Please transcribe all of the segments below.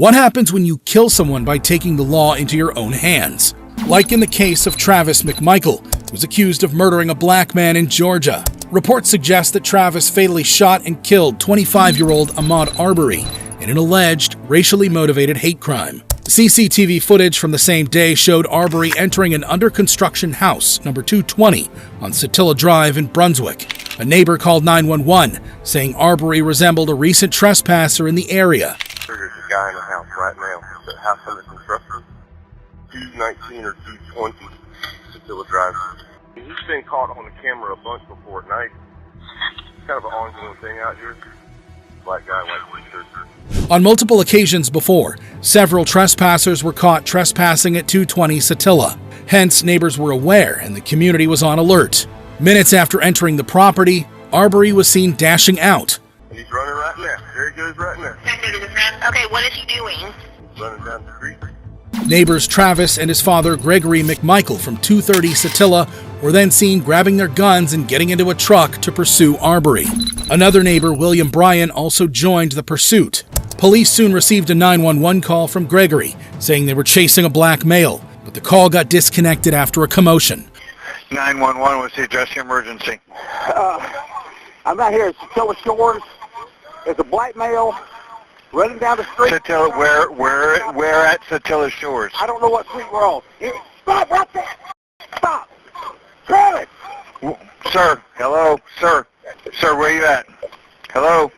What happens when you kill someone by taking the law into your own hands? Like in the case of Travis McMichael, who was accused of murdering a black man in Georgia. Reports suggest that Travis fatally shot and killed 25-year-old Ahmaud Arbery in an alleged racially motivated hate crime. CCTV footage from the same day showed Arbery entering an under-construction house, number 220, on Satilla Drive in Brunswick. A neighbor called 911, saying Arbery resembled a recent trespasser in the area. There's a guy in the house right now. The house under construction, 219 or 220, Satilla Drive. He's been caught on the camera a bunch before at night. It's kind of an ongoing thing out here. Black guy, white t-shirt. On multiple occasions before, several trespassers were caught trespassing at 220 Satilla. Hence, neighbors were aware and the community was on alert. Minutes after entering the property, Arbery was seen dashing out. He's running right now. There he goes right now. Okay, what is he doing? Running down the street. Neighbors Travis and his father Gregory McMichael from 230 Satilla were then seen grabbing their guns and getting into a truck to pursue Arbery. Another neighbor, William Bryan, also joined the pursuit. Police soon received a 911 call from Gregory, saying they were chasing a black male, but the call got disconnected after a commotion. 911, what's the address of your emergency? I'm out here at Satilla Shores. There's a black male running down the street. Satilla, where at Satilla Shores? I don't know what street we're on. Stop right there! Stop! Travis! Sir, hello, sir. Sir, where you at? Hello?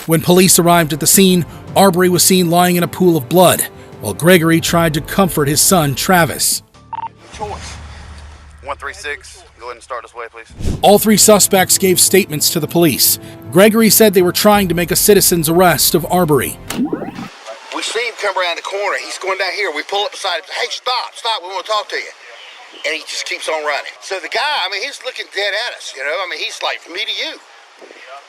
When police arrived at the scene, Arbery was seen lying in a pool of blood, while Gregory tried to comfort his son, Travis. Choice. 136, go ahead and start this way, please. All three suspects gave statements to the police. Gregory said they were trying to make a citizen's arrest of Arbery. We see him come around the corner. He's going down here. We pull up beside him. Hey, stop. We want to talk to you. And he just keeps on running. So the guy, he's looking dead at us, he's like, from me to you.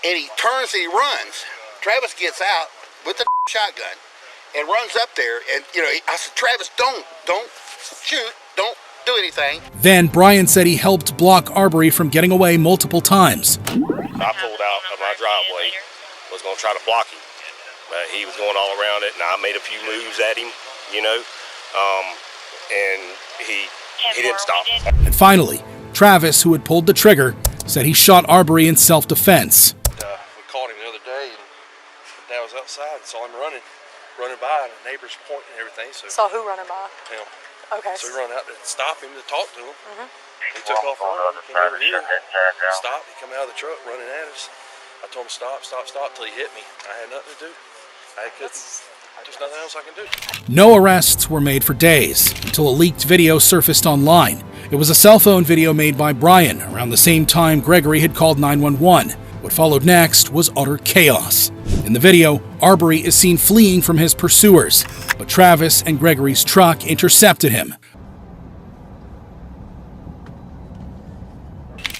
And he turns and he runs. Travis gets out with the shotgun and runs up there. And, I said, Travis, don't shoot. Don't do anything. Then Bryan said he helped block Arbery from getting away multiple times. I pulled out of my driveway, was going to try to block him, but he was going all around it, and I made a few moves at him, and he didn't stop. And finally, Travis, who had pulled the trigger, said he shot Arbery in self-defense. We caught him the other day, and Dad was outside, saw him running by, and the neighbors pointing and everything. So saw who running by? Him. Okay. So we run out to stop him to talk to him. Mm-hmm. He took off running. He came over here. Stopped. He come out of the truck running at us. I told him stop till he hit me. I had nothing to do. There's nothing else I can do. No arrests were made for days until a leaked video surfaced online. It was a cell phone video made by Bryan around the same time Gregory had called 911. What followed next was utter chaos. In the video, Arbery is seen fleeing from his pursuers, but Travis and Gregory's truck intercepted him.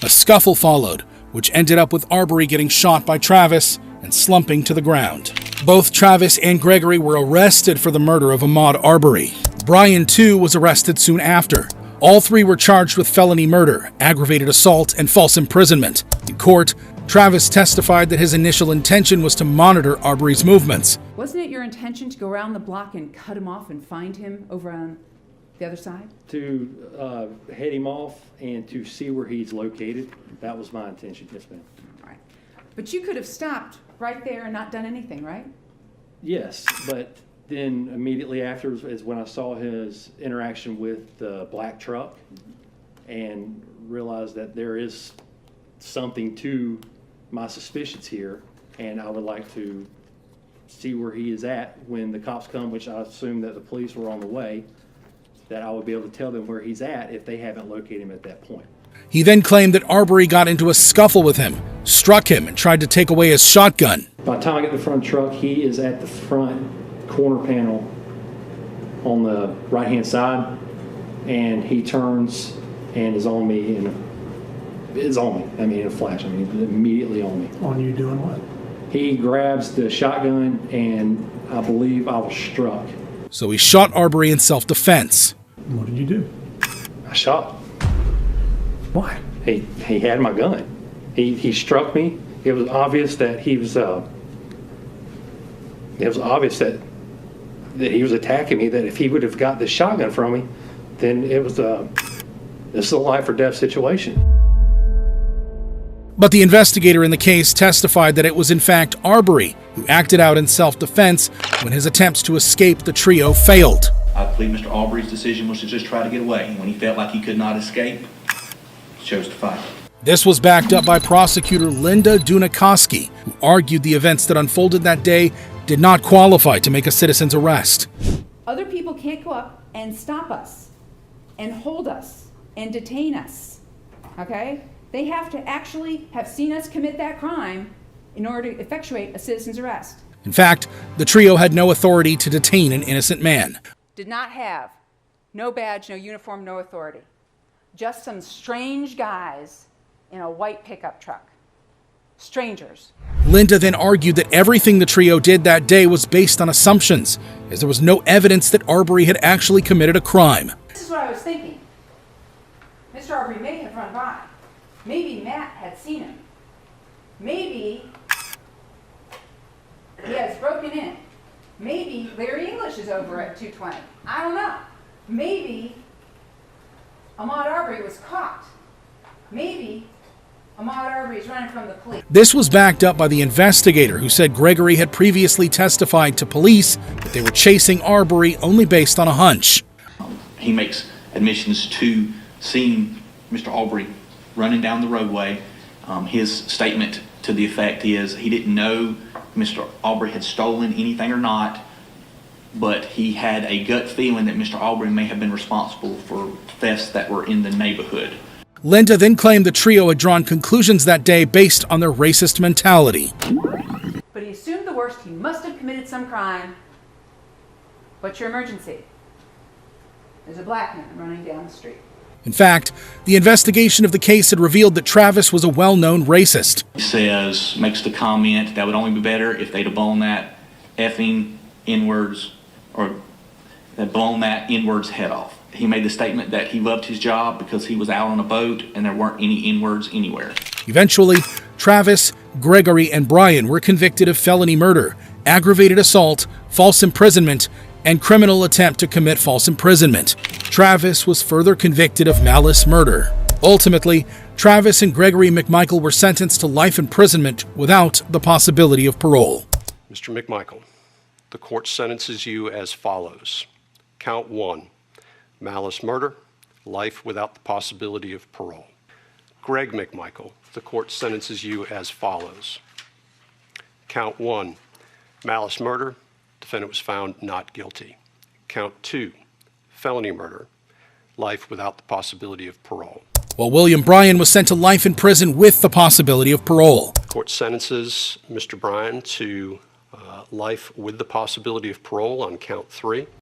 A scuffle followed, which ended up with Arbery getting shot by Travis and slumping to the ground. Both Travis and Gregory were arrested for the murder of Ahmaud Arbery. Bryan, too, was arrested soon after. All three were charged with felony murder, aggravated assault, and false imprisonment. In court, Travis testified that his initial intention was to monitor Arbery's movements. Wasn't it your intention to go around the block and cut him off and find him over on the other side? To head him off and to see where he's located. That was my intention, yes, ma'am. All right. But you could have stopped right there and not done anything, right? Yes, but then immediately after is when I saw his interaction with the black truck and realized that there is something to my suspicions here, and I would like to see where he is at when the cops come, which I assume that the police were on the way, that I would be able to tell them where he's at if they haven't located him at that point. He then claimed that Arbery got into a scuffle with him, struck him, and tried to take away his shotgun. By the time I get to the front truck, he is at the front corner panel on the right-hand side, and he turns and is on me, in a flash. He's immediately on me. On you doing what? He grabs the shotgun, and I believe I was struck. So he shot Arbery in self-defense. What did you do? I shot. Why? He had my gun. He struck me. It was obvious that he was It was obvious that he was attacking me, that if he would have got this shotgun from me, then this is a life or death situation. But the investigator in the case testified that it was in fact Arbery who acted out in self-defense when his attempts to escape the trio failed. I believe Mr. Arbery's decision was to just try to get away. When he felt like he could not escape, he chose to fight. This was backed up by prosecutor Linda Dunikoski, who argued the events that unfolded that day did not qualify to make a citizen's arrest. Other people can't go up and stop us and hold us and detain us, okay? They have to actually have seen us commit that crime in order to effectuate a citizen's arrest. In fact, the trio had no authority to detain an innocent man. Did not have no badge, no uniform, no authority. Just some strange guys in a white pickup truck. Strangers. Linda then argued that everything the trio did that day was based on assumptions, as there was no evidence that Arbery had actually committed a crime. This is what I was thinking. Mr. Arbery may have run by. Maybe Matt had seen him. Maybe he has broken in. Maybe Larry English is over at 220. I don't know. Maybe Ahmaud Arbery was caught. Maybe Ahmaud Arbery is running from the police. This was backed up by the investigator, who said Gregory had previously testified to police that they were chasing Arbery only based on a hunch. He makes admissions to seeing Mr. Arbery running down the roadway. His statement to the effect is he didn't know Mr. Arbery had stolen anything or not, but he had a gut feeling that Mr. Arbery may have been responsible for thefts that were in the neighborhood. Linda then claimed the trio had drawn conclusions that day based on their racist mentality. But he assumed the worst. He must have committed some crime. What's your emergency? There's a black man running down the street. In fact, the investigation of the case had revealed that Travis was a well-known racist. He makes the comment that would only be better if they'd have blown that effing N-words, or they'd blown that N-words head off. He made the statement that he loved his job because he was out on a boat and there weren't any N-words anywhere. Eventually, Travis, Gregory, and Brian were convicted of felony murder, aggravated assault, false imprisonment, and criminal attempt to commit false imprisonment. Travis was further convicted of malice murder. Ultimately, Travis and Gregory McMichael were sentenced to life imprisonment without the possibility of parole. Mr. McMichael, the court sentences you as follows. Count 1, malice murder, life without the possibility of parole. Greg McMichael, the court sentences you as follows. Count 1, malice murder, defendant was found not guilty. Count 2, felony murder, life without the possibility of parole. While William Bryan was sent to life in prison with the possibility of parole. Court sentences Mr. Bryan to life with the possibility of parole on count 3.